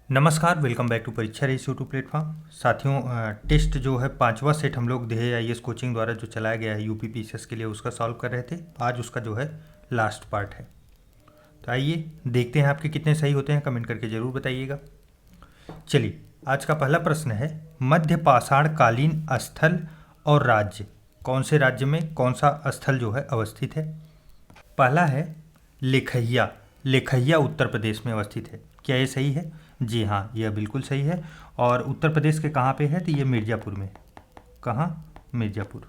नमस्कार, welcome back to परीक्षा race YouTube platform. साथियों, टेस्ट जो है पांचवा सेट हम लोग ध्येय आईएएस कोचिंग द्वारा जो चलाया गया है यूपी पीसीएस के लिए, उसका सॉल्व कर रहे थे। आज उसका जो है लास्ट पार्ट है। तो आइए देखते हैं आपके कितने सही होते हैं, कमेंट करके ज़रूर बताइएगा। चलिए, आज का पहला प्रश्न है, मध्य पाषाण कालीन स्थल और राज्य, कौन से राज्य में कौन सा स्थल जो है अवस्थित है। पहला है लेखैया। लेखैया उत्तर प्रदेश में अवस्थित है। क्या ये सही है? जी हाँ, यह बिल्कुल सही है। और उत्तर प्रदेश के कहाँ पे है? तो ये मिर्ज़ापुर में। कहाँ? मिर्ज़ापुर।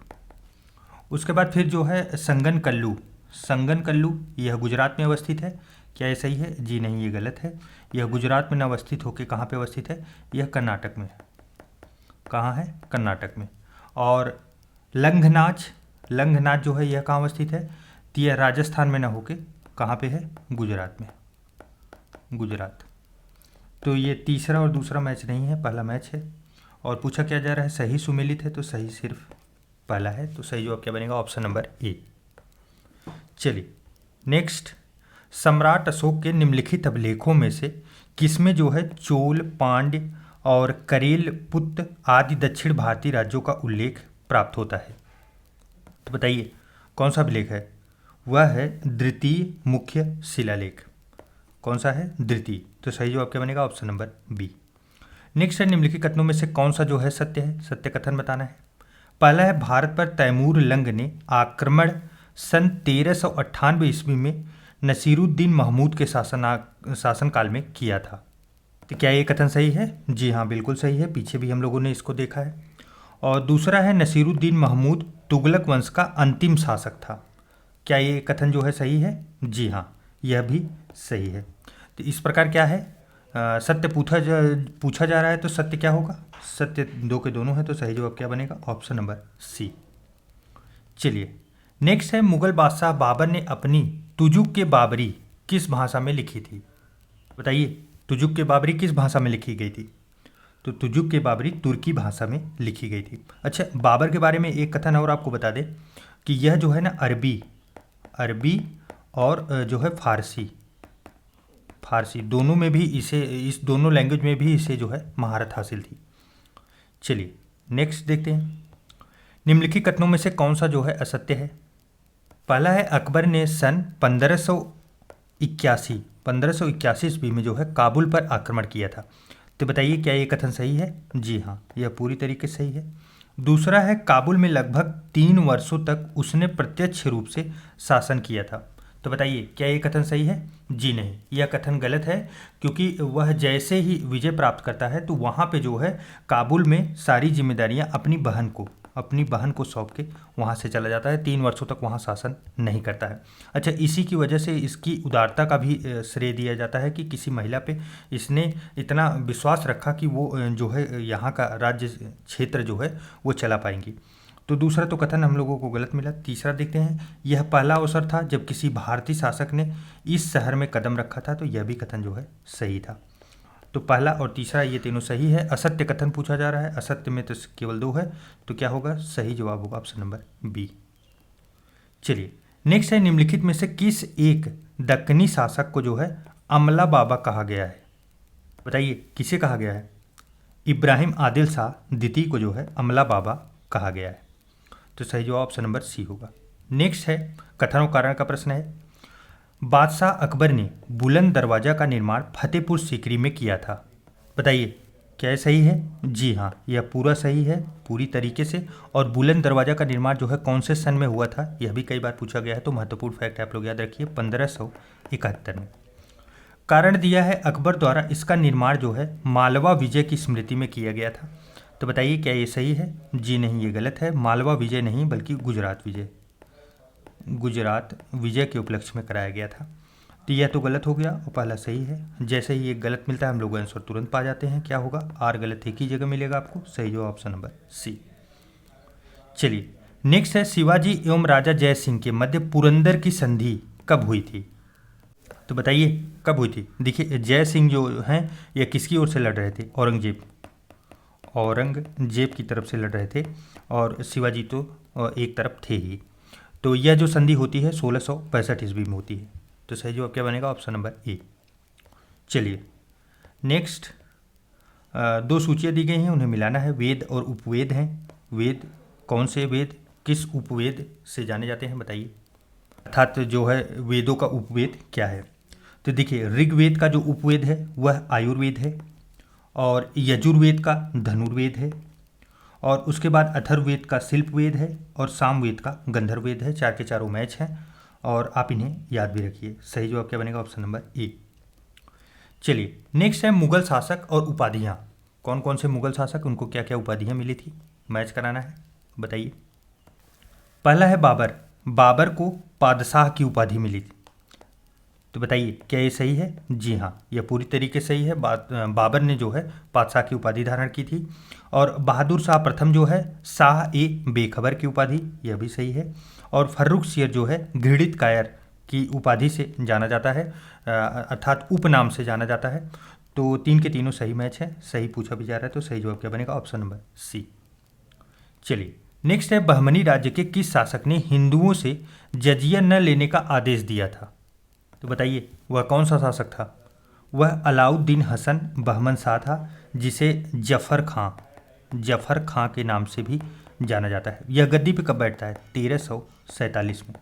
उसके बाद फिर जो है संगन कल्लू। संगन कल्लू यह गुजरात में अवस्थित है। क्या ये सही है? जी नहीं, ये गलत है। यह गुजरात में न अवस्थित होकर कहाँ पे अवस्थित है? यह कर्नाटक में है। कहाँ है? कर्नाटक में। और लंघनाच, लंघनाच जो है यह कहाँ अवस्थित है? तो यह राजस्थान में न होके कहाँ पे है? गुजरात में। गुजरात। तो ये तीसरा और दूसरा मैच नहीं है, पहला मैच है। और पूछा क्या जा रहा है, सही सुमेलित है, तो सही सिर्फ पहला है। तो सही जवाब क्या बनेगा? Option number A. चलिए नेक्स्ट, सम्राट अशोक के निम्नलिखित अभिलेखों में से किसमें जो है चोल, पांड्य और करेल, पुत्त आदि दक्षिण भारतीय राज्यों का उल्लेख प्राप्त होता है? तो बताइए कौन सा अभिलेख है? वह है द्वितीय मुख्य शिलालेख। कौन सा है? द्वितीय। तो सही जवाब क्या बनेगा? Option number B. नेक्स्ट है, निम्नलिखित कथनों में से कौन सा जो है सत्य है? सत्य कथन बताना है। पहला है, भारत पर तैमूर लंग ने आक्रमण सन 1398 ईस्वी में नसीरुद्दीन महमूद के शासनकाल में किया था। तो क्या ये कथन सही है? जी हाँ, बिल्कुल सही है। पीछे भी हम लोगों ने इसको देखा है। और दूसरा है, नसीरुद्दीन महमूद तुगलक वंश का अंतिम शासक था। क्या ये कथन जो है सही है? जी हाँ, यह भी सही है। तो इस प्रकार क्या है, सत्य पूछा जा रहा है, तो सत्य क्या होगा? सत्य दो के दोनों है, तो सही जवाब क्या बनेगा? Option number C. चलिए नेक्स्ट है, मुगल बादशाह बाबर ने अपनी तुजुक के बाबरी किस भाषा में लिखी थी? बताइए, तुजुक के बाबरी किस भाषा में लिखी गई थी? तो तुजुक के बाबरी तुर्की भाषा में लिखी गई थी। अच्छा, बाबर के बारे में एक कथन और आपको बता दें कि यह जो है ना अरबी, अरबी और जो है फारसी, फारसी दोनों में भी इसे, इस दोनों लैंग्वेज में भी इसे जो है महारत हासिल थी। चलिए नेक्स्ट देखते हैं, निम्नलिखित कथनों में से कौन सा जो है असत्य है? पहला है, अकबर ने सन 1581 ईस्वी में जो है काबुल पर आक्रमण किया था। तो बताइए क्या ये कथन सही है? जी हाँ, यह पूरी तरीके से सही है। दूसरा है, काबुल में लगभग 3 वर्षों तक उसने प्रत्यक्ष रूप से शासन किया था। तो बताइए क्या ये कथन सही है? जी नहीं, यह कथन गलत है, क्योंकि वह जैसे ही विजय प्राप्त करता है तो वहाँ पे जो है काबुल में सारी जिम्मेदारियाँ अपनी बहन को सौंप के वहाँ से चला जाता है। 3 वर्षों तक वहाँ शासन नहीं करता है। अच्छा, इसी की वजह से इसकी उदारता का भी श्रेय दिया जाता है कि किसी महिला पे इसने इतना विश्वास रखा कि वो जो है यहाँ का राज्य क्षेत्र जो है वो चला पाएंगी। तो दूसरा तो कथन हम लोगों को गलत मिला। तीसरा देखते हैं, यह पहला अवसर था जब किसी भारतीय शासक ने इस शहर में कदम रखा था। तो यह भी कथन जो है सही था। तो पहला और तीसरा ये तीनों सही है। असत्य कथन पूछा जा रहा है, असत्य में तो केवल 2 है, तो क्या होगा? सही जवाब होगा ऑप्शन नंबर बी। चलिए नेक्स्ट है, निम्नलिखित में से किस एक दक्कनी शासक को जो है अमला बाबा कहा गया है? बताइए किसे कहा गया है? इब्राहिम आदिल शाह द्वितीय को जो है अमला बाबा कहा गया है। तो सही जवाब ऑप्शन नंबर सी होगा। नेक्स्ट है, कथन और कारण का प्रश्न है, बादशाह अकबर ने बुलंद दरवाज़ा का निर्माण फतेहपुर सीकरी में किया था। बताइए क्या ये सही है? जी हाँ, यह पूरा सही है, पूरी तरीके से। और बुलंद दरवाज़ा का निर्माण जो है कौन से सन में हुआ था, यह भी कई बार पूछा गया है, तो महत्वपूर्ण फैक्ट आप लोग याद रखिए, 1571 में। कारण दिया है, अकबर द्वारा इसका निर्माण जो है मालवा विजय की स्मृति में किया गया था। तो बताइए क्या ये सही है? जी नहीं, ये गलत है। मालवा विजय नहीं बल्कि गुजरात विजय, गुजरात विजय के उपलक्ष्य में कराया गया था। तो यह तो गलत हो गया और पहला सही है। जैसे ही ये गलत मिलता है हम लोग आंसर तुरंत पा जाते हैं। क्या होगा? आर गलत एक ही जगह मिलेगा आपको। सही जवाब ऑप्शन नंबर सी। चलिए नेक्स्ट है, शिवाजी एवं राजा जय सिंह के मध्य पुरंदर की संधि कब हुई थी? तो बताइए कब हुई थी? देखिए, जय सिंह जो हैं ये किसकी ओर से लड़ रहे थे? औरंगजेब की तरफ से लड़ रहे थे, और शिवाजी तो एक तरफ थे ही। तो यह जो संधि होती है 1665 ईस्वी में होती है। तो सही जवाब क्या बनेगा? Option number A. चलिए नेक्स्ट, दो सूचियाँ दी गई हैं, उन्हें मिलाना है। वेद और उपवेद हैं। वेद कौन से वेद किस उपवेद से जाने जाते हैं बताइए, अर्थात जो है वेदों का उपवेद क्या है। तो देखिए, ऋग्वेद का जो उपवेद है वह आयुर्वेद है, और यजुर्वेद का धनुर्वेद है, और उसके बाद अथर्ववेद का शिल्पवेद है, और सामवेद का गंधर्ववेद है। चार के चारों मैच हैं और आप इन्हें याद भी रखिए। सही जवाब क्या बनेगा, ऑप्शन नंबर ए। चलिए नेक्स्ट है मुगल शासक और उपाधियाँ। कौन कौन से मुगल शासक, उनको क्या क्या उपाधियाँ मिली थी, मैच कराना है, बताइए। पहला है बाबर। बाबर को पादशाह की उपाधि मिली थी, तो बताइए क्या ये सही है। जी हाँ, यह पूरी तरीके से सही है। बाबर ने जो है पादशाह की उपाधि धारण की थी। और बहादुर शाह प्रथम जो है शाह ए बेखबर की उपाधि, यह भी सही है। और फर्रुख शेर जो है घृणित कायर की उपाधि से जाना जाता है, अर्थात उपनाम से जाना जाता है। तो तीन के तीनों सही मैच है, सही पूछा भी जा रहा है। तो सही जवाब क्या बनेगा, ऑप्शन नंबर सी। चलिए नेक्स्ट है बहमनी राज्य के किस शासक ने हिंदुओं से जजिया न लेने का आदेश दिया था, तो बताइए वह कौन सा शासक था। वह अलाउद्दीन हसन बहमन शाह था, जिसे जफर खां के नाम से भी जाना जाता है। यह गद्दी पर कब बैठता है, 1347 में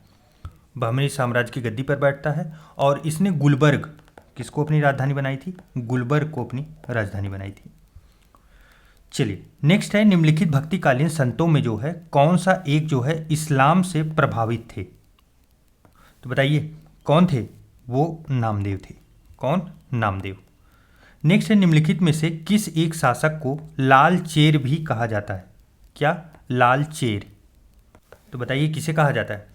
बहमनी साम्राज्य की गद्दी पर बैठता है। और इसने गुलबर्ग किसको अपनी राजधानी बनाई थी, गुलबर्ग को अपनी राजधानी बनाई थी। चलिए नेक्स्ट है निम्नलिखित भक्तिकालीन संतों में जो है कौन सा एक जो है इस्लाम से प्रभावित थे, तो बताइए कौन थे। वो नामदेव थे। कौन, नामदेव। नेक्स्ट है निम्नलिखित में से किस एक शासक को लाल चेर भी कहा जाता है, क्या, लाल चेर, तो बताइए किसे कहा जाता है।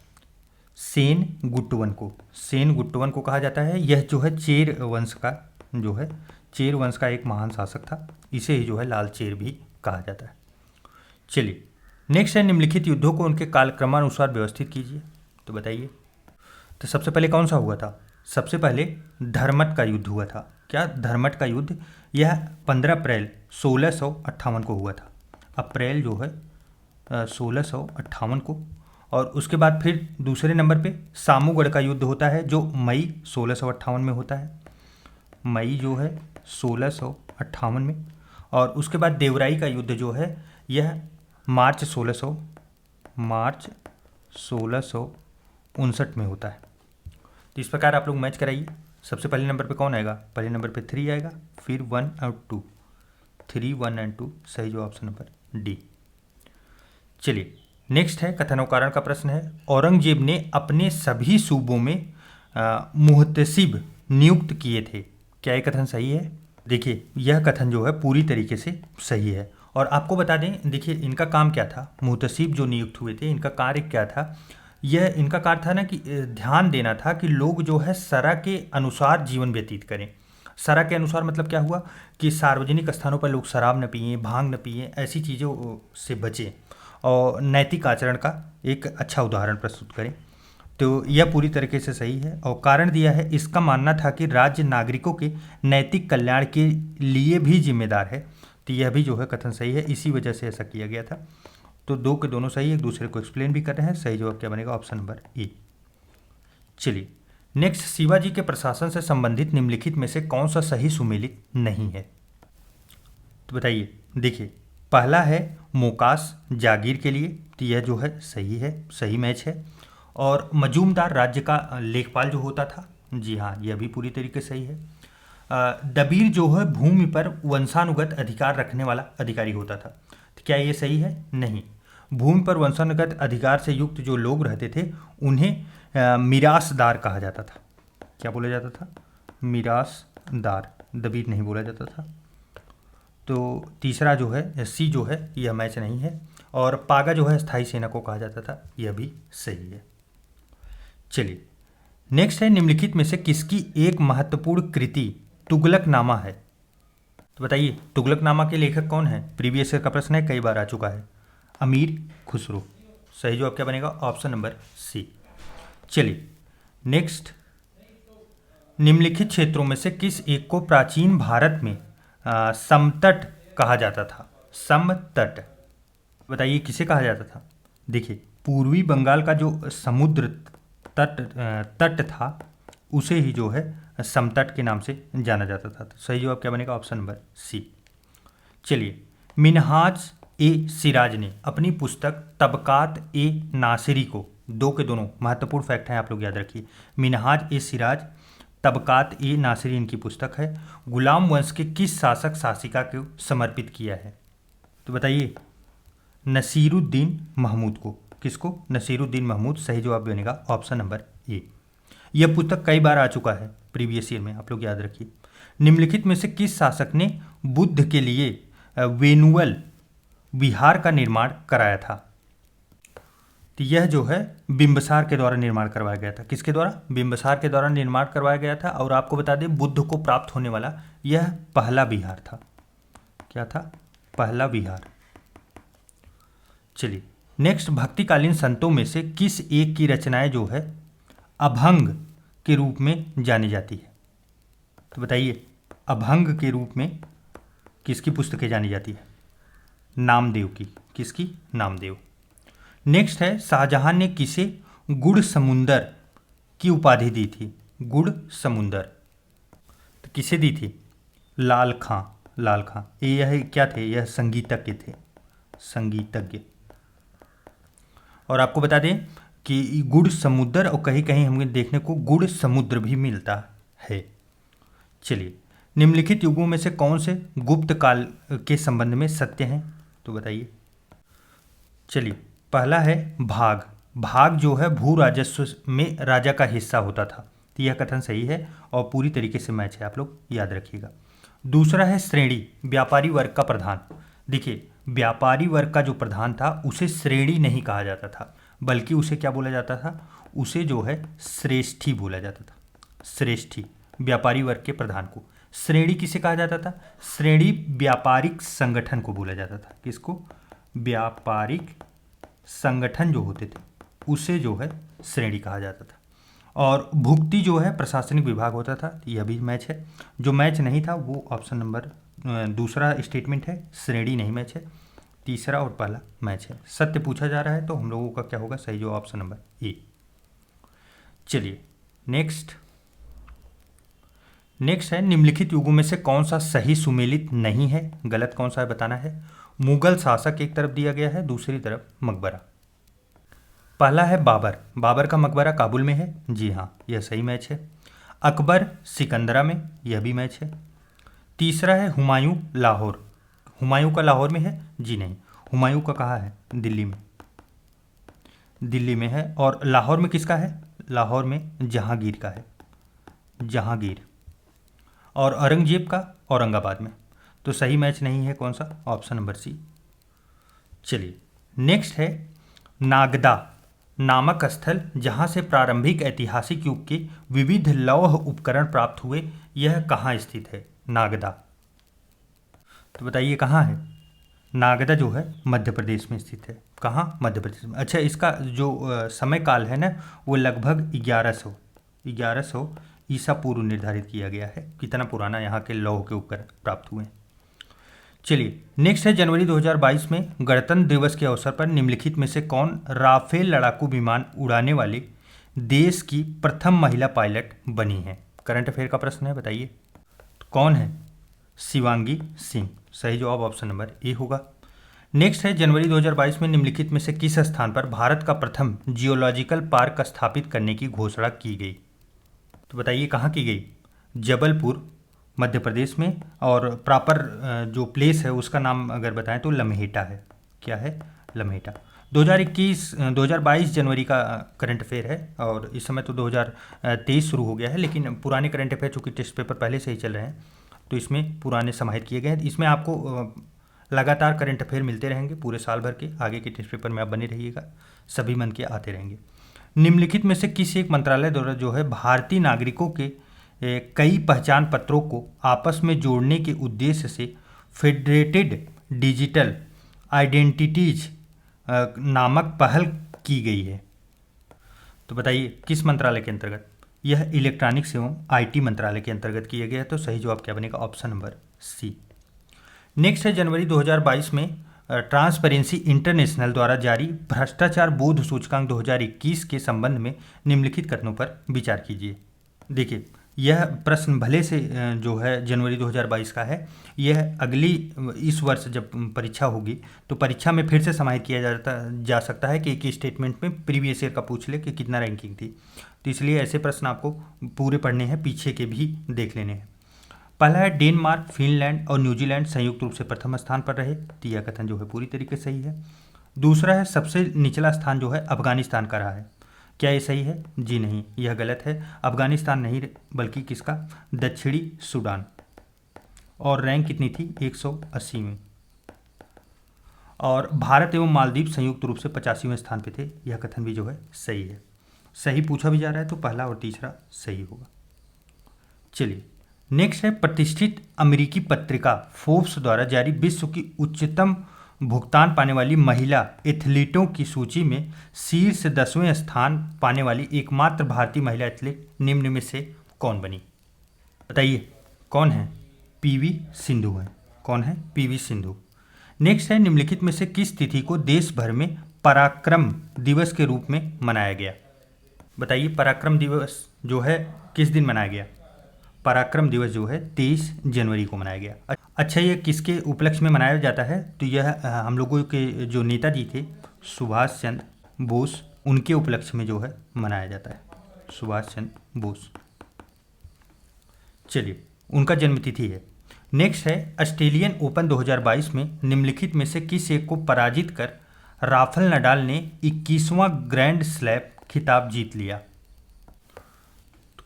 सेन गुट्टवन को, सेन गुट्टवन को कहा जाता है। यह जो है चेर वंश का जो है चेर वंश का एक महान शासक था, इसे ही जो है लाल चेर भी कहा जाता है। चलिए नेक्स्ट है निम्नलिखित युद्धों को उनके कालक्रमानुसार व्यवस्थित कीजिए, तो बताइए। तो सबसे पहले कौन सा हुआ था, सबसे पहले धर्मट का युद्ध हुआ था। क्या, धर्मट का युद्ध, यह 15 अप्रैल 1658 को हुआ था। अप्रैल जो है 1658 को। और उसके बाद फिर दूसरे नंबर पे सामूगढ़ का युद्ध होता है, जो मई 1658 में होता है। मई जो है 1658 में। और उसके बाद देवराई का युद्ध जो है यह मार्च 1659 में होता है। तो इस प्रकार आप लोग मैच कराइए। सबसे पहले नंबर पे कौन आएगा, पहले नंबर पे 3 आएगा, फिर 1 और 2, 3, 1 एंड 2, सही जो ऑप्शन नंबर डी। चलिए नेक्स्ट है कथनों का प्रश्न है। औरंगजेब ने अपने सभी सूबों में मुहतसिब नियुक्त किए थे, क्या ये कथन सही है। देखिए यह कथन जो है पूरी तरीके से सही है। और आपको बता दें, देखिए इनका काम क्या था, मुहतसिब जो नियुक्त हुए थे इनका कार्य क्या था। यह इनका कार्य था ना कि ध्यान देना था कि लोग जो है शरअ के अनुसार जीवन व्यतीत करें। शरअ के अनुसार मतलब क्या हुआ कि सार्वजनिक स्थानों पर लोग शराब न पिएं, भांग न पिएं, ऐसी चीज़ों से बचें और नैतिक आचरण का एक अच्छा उदाहरण प्रस्तुत करें। तो यह पूरी तरीके से सही है। और कारण दिया है, इसका मानना था कि राज्य नागरिकों के नैतिक कल्याण के लिए भी जिम्मेदार है। तो यह भी जो है कथन सही है, इसी वजह से ऐसा किया गया था। तो दो के दोनों सही, एक दूसरे को एक्सप्लेन भी कर रहे हैं। सही जवाब क्या बनेगा, ऑप्शन नंबर ए। चलिए नेक्स्ट, शिवाजी के प्रशासन से संबंधित निम्नलिखित में से कौन सा सही सुमेलित नहीं है, तो बताइए। देखिए पहला है मोकास जागीर के लिए, तो यह जो है सही है, सही मैच है। और मजूमदार राज्य का लेखपाल जो होता था, जी हाँ यह भी पूरी तरीके से सही है। दबीर जो है भूमि पर वंशानुगत अधिकार रखने वाला अधिकारी होता था, तो क्या ये सही है, नहीं। भूमि पर वंशानुगत अधिकार से युक्त जो लोग रहते थे उन्हें मिरासदार कहा जाता था। क्या बोला जाता था, मिरासदार, दबीर नहीं बोला जाता था। तो तीसरा जो है सी जो है यह मैच नहीं है। और पागा जो है स्थायी सेना को कहा जाता था, यह भी सही है। चलिए नेक्स्ट है निम्नलिखित में से किसकी एक महत्वपूर्ण कृति तुगलकनामा है, तो बताइए तुगलकनामा के लेखक कौन है। प्रीवियस ईयर का प्रश्न है, कई बार आ चुका है, अमीर खुसरो। सही जवाब क्या बनेगा, ऑप्शन नंबर सी। चलिए नेक्स्ट, निम्नलिखित क्षेत्रों में से किस एक को प्राचीन भारत में समतट कहा जाता था, समतट, बताइए किसे कहा जाता था। देखिए पूर्वी बंगाल का जो समुद्र तट था उसे ही जो है समतट के नाम से जाना जाता था। तो सही जवाब क्या बनेगा, ऑप्शन नंबर सी। चलिए, मिनहाज ए सिराज ने अपनी पुस्तक तबकात ए नासिरी को, दो के दोनों महत्वपूर्ण फैक्ट हैं, आप लोग याद रखिए। मिनहाज ए सिराज, तबकात ए नासिरी इनकी पुस्तक है, गुलाम वंश के किस शासक शासिका को समर्पित किया है? तो बताइए, नसीरुद्दीन महमूद को। किसको? नसीरुद्दीन महमूद। सही जवाब बनेगा ऑप्शन नंबर ए। यह पुस्तक कई बार आ चुका है प्रीवियस ईयर में, आप लोग याद रखिए। निम्नलिखित में से किस शासक ने बुद्ध के लिए वेनुअल विहार का निर्माण कराया था? तो यह जो है बिंबसार के द्वारा निर्माण करवाया गया था। किसके द्वारा? बिंबसार के द्वारा निर्माण करवाया गया था। और आपको बता दें, बुद्ध को प्राप्त होने वाला यह पहला विहार था। क्या था? पहला विहार। चलिए, नेक्स्ट, भक्तिकालीन संतों में से किस एक की रचनाएं जो है अभंग के रूप में जानी जाती है? तो बताइए, अभंग के रूप में किसकी पुस्तकें जानी जाती है? नामदेव की। किसकी? नामदेव। नेक्स्ट है, शाहजहां ने किसे गुड़ समुंदर की उपाधि दी थी? गुड़ समुंदर। तो किसे दी थी? लाल खां। लाल खां। यह क्या थे? यह संगीतज्ञ थे, संगीतज्ञ। और आपको बता दें कि गुड़ समुद्र, और कहीं कहीं हमें देखने को गुड़ समुद्र भी मिलता है। चलिए, निम्नलिखित युगों में से कौन से गुप्त काल के संबंध में सत्य हैं? तो बताइए। चलिए, पहला है भाग। भाग जो है भू राजस्व में राजा का हिस्सा होता था। तो यह कथन सही है और पूरी तरीके से मैच है, आप लोग याद रखिएगा। दूसरा है श्रेणी, व्यापारी वर्ग का प्रधान। देखिए, व्यापारी वर्ग का जो प्रधान था उसे श्रेणी नहीं कहा जाता था, बल्कि उसे क्या बोला जाता था? उसे जो है श्रेष्ठी बोला जाता था। श्रेष्ठी, व्यापारी वर्ग के प्रधान को। श्रेणी किसे कहा जाता था? श्रेणी व्यापारिक संगठन को बोला जाता था। किसको? व्यापारिक संगठन जो होते थे उसे जो है श्रेणी कहा जाता था। और भुक्ति जो है प्रशासनिक विभाग होता था। यह भी मैच है। जो मैच नहीं था वो ऑप्शन नंबर दूसरा स्टेटमेंट है, श्रेणी नहीं मैच है। तीसरा और पहला मैच है। सत्य पूछा जा रहा है तो हम लोगों का क्या होगा? सही जो ऑप्शन नंबर ए। चलिए, नेक्स्ट है, निम्नलिखित युगों में से कौन सा सही सुमेलित नहीं है? गलत कौन सा है बताना है। मुगल शासक एक तरफ दिया गया है, दूसरी तरफ मकबरा। पहला है बाबर। बाबर का मकबरा काबुल में है। जी हाँ, यह सही मैच है। अकबर सिकंदरा में, यह भी मैच है। तीसरा है हुमायूं, लाहौर। हुमायूं का लाहौर में है? जी नहीं, हुमायूं का कहाँ है? दिल्ली में। दिल्ली में है। और लाहौर में किसका है? लाहौर में जहांगीर का है, जहांगीर। और औरंगजेब का औरंगाबाद में। तो सही मैच नहीं है कौन सा? Option number C. चलिए, नेक्स्ट है नागदा नामक स्थल जहां से प्रारंभिक ऐतिहासिक युग के विविध लौह उपकरण प्राप्त हुए, यह कहाँ स्थित है? नागदा। तो बताइए कहाँ है? नागदा जो है मध्य प्रदेश में स्थित है। कहाँ? मध्य प्रदेश में। अच्छा, इसका जो समय काल है ना, वो लगभग 1100 ईसा पूर्व निर्धारित किया गया है। कितना पुराना यहाँ के लौह के उपकरण प्राप्त हुए हैं। चलिए, नेक्स्ट है, जनवरी 2022 में गणतंत्र दिवस के अवसर पर निम्नलिखित में से कौन राफेल लड़ाकू विमान उड़ाने वाले देश की प्रथम महिला पायलट बनी है? करंट अफेयर का प्रश्न है, बताइए कौन है? शिवांगी सिंह। सही जवाब ऑप्शन नंबर ए होगा। नेक्स्ट है, जनवरी 2022 में निम्नलिखित में से किस स्थान पर भारत का प्रथम जियोलॉजिकल पार्क स्थापित करने की घोषणा की गई? तो बताइए कहाँ की गई? जबलपुर, मध्य प्रदेश में। और प्रॉपर जो प्लेस है उसका नाम अगर बताएं तो लम्हेटा है। क्या है? लम्हेटा। 2022 जनवरी का करंट अफेयर है। और इस समय तो 2023 शुरू हो गया है, लेकिन पुराने करंट अफेयर चूँकि टेस्ट पेपर पहले से ही चल रहे हैं तो इसमें पुराने समाहित किए गए हैं। इसमें आपको लगातार करंट अफेयर मिलते रहेंगे पूरे साल भर के। आगे के टेस्ट पेपर में आप बने रहिएगा, सभी मन के आते रहेंगे। निम्नलिखित में से किस एक मंत्रालय द्वारा जो है भारतीय नागरिकों के कई पहचान पत्रों को आपस में जोड़ने के उद्देश्य से फेडरेटेड डिजिटल आइडेंटिटीज नामक पहल की गई है? तो बताइए किस मंत्रालय के अंतर्गत? यह इलेक्ट्रॉनिक्स एवं आईटी मंत्रालय के अंतर्गत किया गया है। तो सही जवाब क्या बनेगा? ऑप्शन नंबर सी। नेक्स्ट है, जनवरी 2022 में ट्रांसपेरेंसी इंटरनेशनल द्वारा जारी भ्रष्टाचार बोध सूचकांक 2021 के संबंध में निम्नलिखित कथनों पर विचार कीजिए। देखिए, यह प्रश्न भले से जो है जनवरी 2022 का है, यह अगली इस वर्ष जब परीक्षा होगी तो परीक्षा में फिर से समाहित किया जा सकता है कि एक स्टेटमेंट में प्रीवियस ईयर का पूछ ले कि कितना रैंकिंग थी। तो इसलिए ऐसे प्रश्न आपको पूरे पढ़ने हैं, पीछे के भी देख लेने हैं। पहला है डेनमार्क, फिनलैंड और न्यूजीलैंड संयुक्त रूप से प्रथम स्थान पर रहे। तो यह कथन जो है पूरी तरीके से सही है। दूसरा है सबसे निचला स्थान जो है अफगानिस्तान का रहा है। क्या ये सही है? जी नहीं, यह गलत है। अफगानिस्तान नहीं बल्कि किसका? दक्षिणी सूडान। और रैंक कितनी थी? 180वीं। और भारत एवं मालदीव संयुक्त रूप से 85वें स्थान पे थे। यह कथन भी जो है सही है। सही पूछा भी जा रहा है तो पहला और तीसरा सही होगा। चलिए नेक्स्ट है प्रतिष्ठित अमेरिकी पत्रिका फोर्ब्स द्वारा जारी विश्व की उच्चतम भुगतान पाने वाली महिला एथलीटों की सूची में शीर्ष 10वें स्थान पाने वाली एकमात्र भारतीय महिला एथलीट निम्न में से कौन बनी? बताइए कौन है? पीवी सिंधु है। कौन है? पीवी सिंधु। नेक्स्ट है निम्नलिखित में से किस तिथि को देश भर में पराक्रम दिवस के रूप में मनाया गया? बताइए पराक्रम दिवस जो है किस दिन मनाया गया? पराक्रम दिवस जो है 23 जनवरी को मनाया गया। अच्छा, ये किसके उपलक्ष्य में मनाया जाता है? तो यह हम लोगों के जो नेताजी थे सुभाष चंद्र बोस, उनके उपलक्ष्य में जो है मनाया जाता है। सुभाष चंद्र बोस, चलिए उनका जन्मतिथि है। नेक्स्ट है ऑस्ट्रेलियन ओपन 2022 में निम्नलिखित में से किस एक को पराजित कर राफेल नडाल ने 21वां ग्रैंड स्लैम खिताब जीत लिया?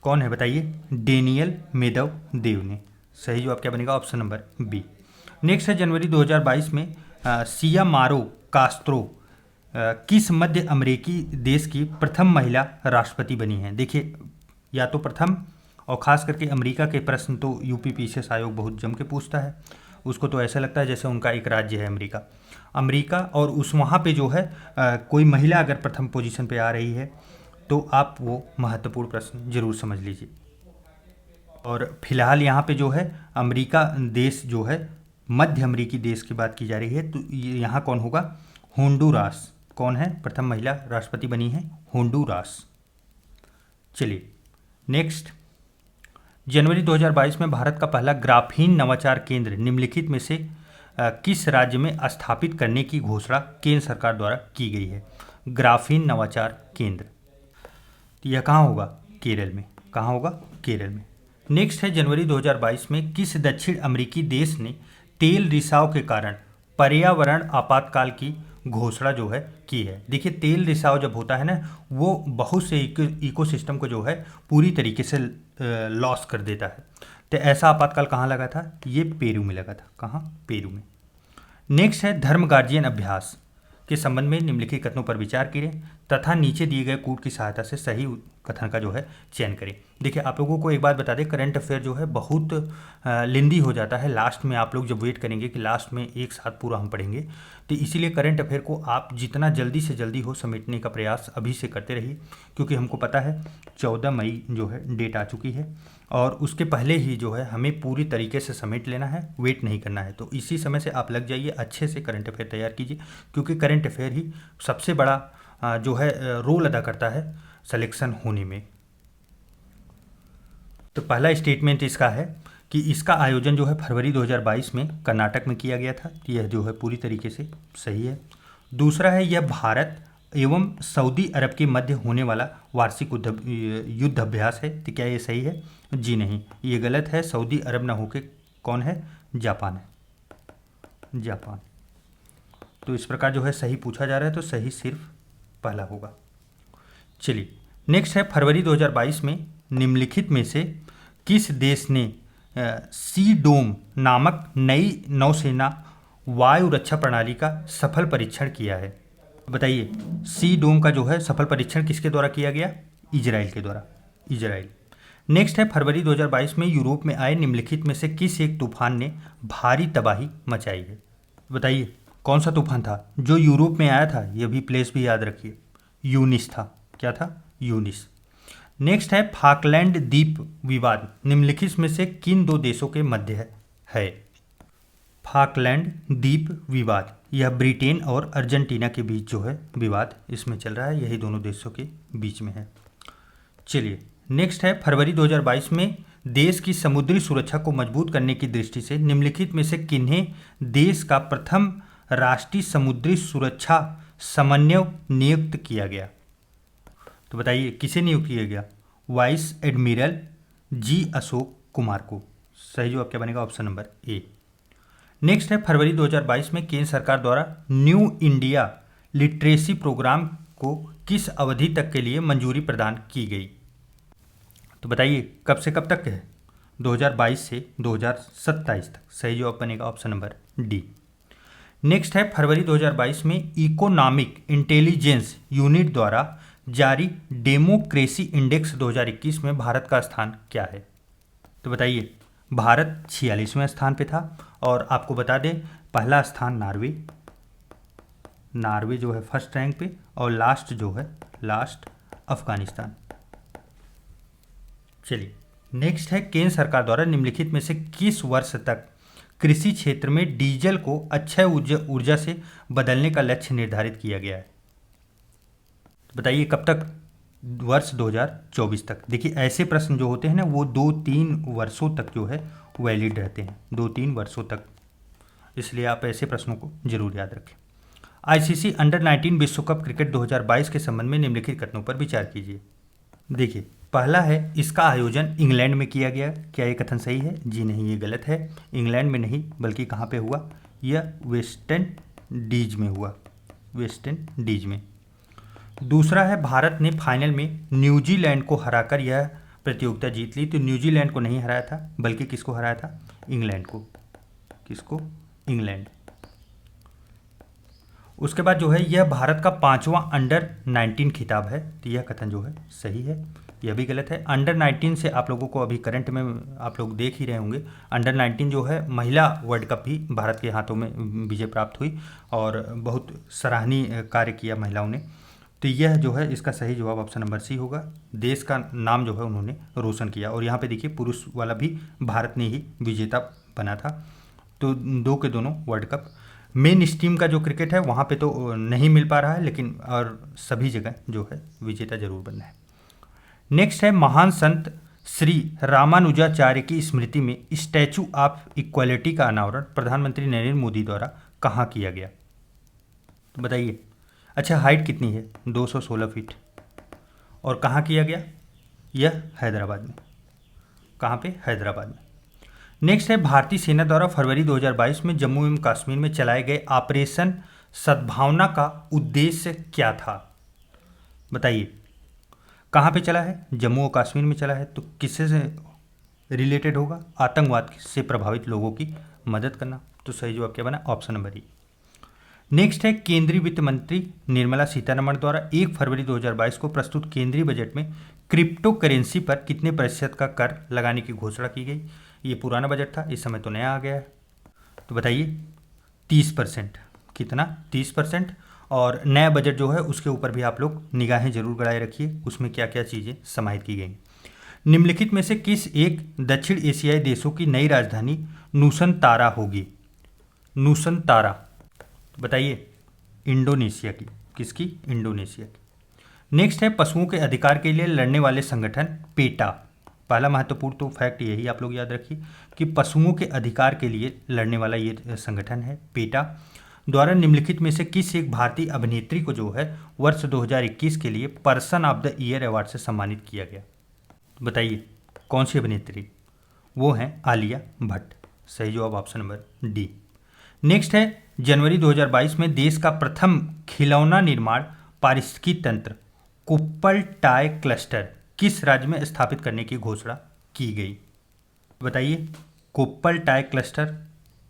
कौन है बताइए? डेनियल मेदवेदेव ने। सही जवाब क्या बनेगा? Option number B. नेक्स्ट है जनवरी 2022 में सियामारो कास्त्रो किस मध्य अमेरिकी देश की प्रथम महिला राष्ट्रपति बनी है? देखिए या तो प्रथम, और ख़ास करके अमेरिका के प्रश्न तो यूपीपीसीएस आयोग बहुत जम के पूछता है। उसको तो ऐसा लगता है जैसे उनका एक राज्य है अमेरिका, और उस वहाँ पे जो है कोई महिला अगर प्रथम पोजीशन पे आ रही है तो आप वो महत्वपूर्ण प्रश्न जरूर समझ लीजिए। और फिलहाल यहाँ पे जो है अमेरिका देश जो है मध्य अमेरिकी देश की बात की जा रही है, तो यहाँ कौन होगा? होंडुरास। कौन है? प्रथम महिला राष्ट्रपति बनी है होंडुरास। चलिए नेक्स्ट, जनवरी 2022 में भारत का पहला ग्राफीन नवाचार केंद्र निम्नलिखित में से किस राज्य में स्थापित करने की घोषणा केंद्र सरकार द्वारा की गई है? ग्राफीन नवाचार केंद्र, यह कहाँ होगा? केरल में। कहाँ होगा? केरल में। नेक्स्ट है जनवरी 2022 में किस दक्षिण अमेरिकी देश ने तेल रिसाव के कारण पर्यावरण आपातकाल की घोषणा जो है की है? देखिए तेल रिसाव जब होता है ना, वो बहुत से इकोसिस्टम को जो है पूरी तरीके से लॉस कर देता है। तो ऐसा आपातकाल कहाँ लगा था? ये पेरू में लगा था। कहाँ? पेरू में। नेक्स्ट है धर्म गार्जियन अभ्यास के संबंध में निम्नलिखित कथनों पर विचार करें तथा नीचे दिए गए कूट की सहायता से सही कथन का जो है चयन करें। देखिए आप लोगों को एक बात बता दें, करंट अफेयर जो है बहुत लेंदी हो जाता है। लास्ट में आप लोग जब वेट करेंगे कि लास्ट में एक साथ पूरा हम पढ़ेंगे, तो इसीलिए करंट अफेयर को आप जितना जल्दी से जल्दी हो समेटने का प्रयास अभी से करते रहिए, क्योंकि हमको पता है 14 मई जो है डेट आ चुकी है और उसके पहले ही जो है हमें पूरी तरीके से समेट लेना है, वेट नहीं करना है। तो इसी समय से आप लग जाइए, अच्छे से करंट अफेयर तैयार कीजिए, क्योंकि करंट अफेयर ही सबसे बड़ा जो है रोल अदा करता है सिलेक्शन होने में। तो पहला स्टेटमेंट इसका है कि इसका आयोजन जो है फरवरी 2022 में कर्नाटक में किया गया था। यह जो है पूरी तरीके से सही है। दूसरा है यह भारत एवं सऊदी अरब के मध्य होने वाला वार्षिक युद्ध अभ्यास है। तो क्या ये सही है? जी नहीं, ये गलत है। सऊदी अरब ना होके कौन है? जापान है। जापान। तो इस प्रकार जो है सही पूछा जा रहा है, तो सही सिर्फ पहला होगा। चलिए नेक्स्ट है फरवरी 2022 में निम्नलिखित में से किस देश ने सी डोम नामक नई नौसेना वायु रक्षा प्रणाली का सफल परीक्षण किया है? बताइए सी डोम का जो है सफल परीक्षण किसके द्वारा किया गया? इजराइल के द्वारा। इजराइल। नेक्स्ट है फरवरी 2022 में यूरोप में आए निम्नलिखित में से किस एक तूफान ने भारी तबाही मचाई है? बताइए कौन सा तूफान था जो यूरोप में आया था? यह भी प्लेस भी याद रखिए, यूनिस था। क्या था? यूनिस। नेक्स्ट है फाकलैंड द्वीप विवाद निम्नलिखित में से किन दो देशों के मध्य है? फाकलैंड द्वीप विवाद, यह ब्रिटेन और अर्जेंटीना के बीच जो है विवाद इसमें चल रहा है, यही दोनों देशों के बीच में है। चलिए नेक्स्ट है फरवरी 2022 में देश की समुद्री सुरक्षा को मजबूत करने की दृष्टि से निम्नलिखित में से किन्हें देश का प्रथम राष्ट्रीय समुद्री सुरक्षा समन्वय नियुक्त किया गया? तो बताइए किसे नियुक्त किया गया? Vice admiral G Ashok Kumar को। सही जवाब क्या बनेगा? Option number A. नेक्स्ट है फरवरी 2022 में केंद्र सरकार द्वारा न्यू इंडिया लिटरेसी प्रोग्राम को किस अवधि तक के लिए मंजूरी प्रदान की गई? तो बताइए कब से कब तक है? 2022 से 2027 तक। सही जवाब बनेगा ऑप्शन नंबर डी। नेक्स्ट है फरवरी 2022 में इकोनॉमिक इंटेलिजेंस यूनिट द्वारा जारी डेमोक्रेसी इंडेक्स 2021 में भारत का स्थान क्या है? तो बताइए भारत 46वें स्थान पे था और आपको बता दें पहला स्थान नार्वे जो है फर्स्ट रैंक पे और लास्ट जो है अफगानिस्तान। चलिए नेक्स्ट है केंद्र सरकार द्वारा निम्नलिखित में से किस वर्ष तक कृषि क्षेत्र में डीजल को अक्षय ऊर्जा से बदलने का लक्ष्य निर्धारित किया गया है? बताइए कब तक? वर्ष 2024 तक। देखिए ऐसे प्रश्न जो होते हैं ना वो 2-3 वर्षों तक जो है वैलिड रहते हैं, 2-3 वर्षों तक, इसलिए आप ऐसे प्रश्नों को जरूर याद रखें। आईसीसी अंडर 19 विश्व कप क्रिकेट 2022 के संबंध में निम्नलिखित कथनों पर विचार कीजिए। देखिए पहला है इसका आयोजन इंग्लैंड में किया गया। क्या ये कथन सही है? जी नहीं, ये गलत है। इंग्लैंड में नहीं बल्कि कहाँ पे हुआ? यह वेस्ट इंडीज में हुआ, वेस्ट इंडीज में। दूसरा है भारत ने फाइनल में न्यूजीलैंड को हराकर यह प्रतियोगिता जीत ली। तो न्यूजीलैंड को नहीं हराया था बल्कि किसको हराया था? इंग्लैंड को। किसको? इंग्लैंड। उसके बाद जो है यह भारत का 5वां अंडर 19 खिताब है। तो यह कथन जो है सही है, यह भी गलत है। अंडर 19 से आप लोगों को अभी करंट में आप लोग देख ही रहे होंगे, अंडर 19 जो है महिला वर्ल्ड कप भी भारत के हाथों में विजय प्राप्त हुई और बहुत सराहनीय कार्य किया महिलाओं ने। तो यह जो है इसका सही जवाब ऑप्शन नंबर सी होगा। देश का नाम जो है उन्होंने रोशन किया। और यहाँ पे देखिए पुरुष वाला भी भारत ने ही विजेता बना था। तो दो के दोनों वर्ल्ड कप। मेन स्ट्रीम का जो क्रिकेट है वहाँ पे तो नहीं मिल पा रहा है, लेकिन और सभी जगह जो है विजेता जरूर बनना है। नेक्स्ट है महान संत श्री रामानुजाचार्य की स्मृति में स्टैचू ऑफ इक्वालिटी का अनावरण प्रधानमंत्री नरेंद्र मोदी द्वारा कहाँ किया गया? तो बताइए। अच्छा हाइट कितनी है? 216 फीट। और कहाँ किया गया? यह हैदराबाद में। कहाँ पे? हैदराबाद में। नेक्स्ट है भारतीय सेना द्वारा फरवरी 2022 में जम्मू एवं कश्मीर में चलाए गए ऑपरेशन सद्भावना का उद्देश्य क्या था? बताइए कहाँ पे चला है? जम्मू और कश्मीर में चला है। तो किससे से रिलेटेड होगा? आतंकवाद से प्रभावित लोगों की मदद करना। तो सही जवाब क्या बना? ऑप्शन नंबर ई। नेक्स्ट है केंद्रीय वित्त मंत्री निर्मला सीतारमण द्वारा 1 फरवरी 2022 को प्रस्तुत केंद्रीय बजट में क्रिप्टो करेंसी पर कितने प्रतिशत का कर लगाने की घोषणा की गई? ये पुराना बजट था, इस समय तो नया आ गया है। तो बताइए 30%। कितना? 30%। और नया बजट जो है उसके ऊपर भी आप लोग निगाहें जरूर गड़ाए रखिए, उसमें क्या क्या चीज़ें समाहित की गई। निम्नलिखित में से किस एक दक्षिण एशियाई देशों की नई राजधानी नूसनतारा होगी? नूसनतारा। बताइए इंडोनेशिया की। किसकी? इंडोनेशिया की। नेक्स्ट है पशुओं के अधिकार के लिए लड़ने वाले संगठन पेटा। पहला महत्वपूर्ण तो फैक्ट यही आप लोग याद रखिए कि पशुओं के अधिकार के लिए लड़ने वाला ये संगठन है पेटा द्वारा निम्नलिखित में से किस एक भारतीय अभिनेत्री को जो है वर्ष 2021 के लिए person of the year award से सम्मानित किया गया? बताइए कौन सी अभिनेत्री? वो है आलिया भट्ट। सही जवाब ऑप्शन नंबर डी। नेक्स्ट है जनवरी 2022 में देश का प्रथम खिलौना निर्माण पारिस्थितिकी तंत्र कुप्पल टाई क्लस्टर किस राज्य में स्थापित करने की घोषणा की गई? बताइए कुप्पल टाई क्लस्टर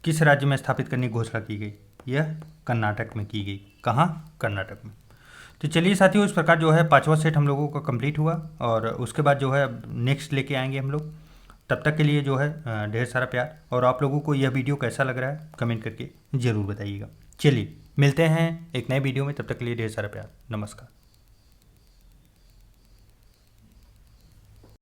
किस राज्य में स्थापित करने की घोषणा की गई? यह कर्नाटक में की गई। कहाँ? कर्नाटक में। तो चलिए साथियों इस प्रकार जो है 5वां सेट हम लोगों का कंप्लीट हुआ और उसके बाद जो है नेक्स्ट लेके आएंगे हम लोग। तब तक के लिए जो है ढेर सारा प्यार। और आप लोगों को यह वीडियो कैसा लग रहा है कमेंट करके ज़रूर बताइएगा। चलिए मिलते हैं एक नए वीडियो में, तब तक के लिए ढेर सारा प्यार। नमस्कार।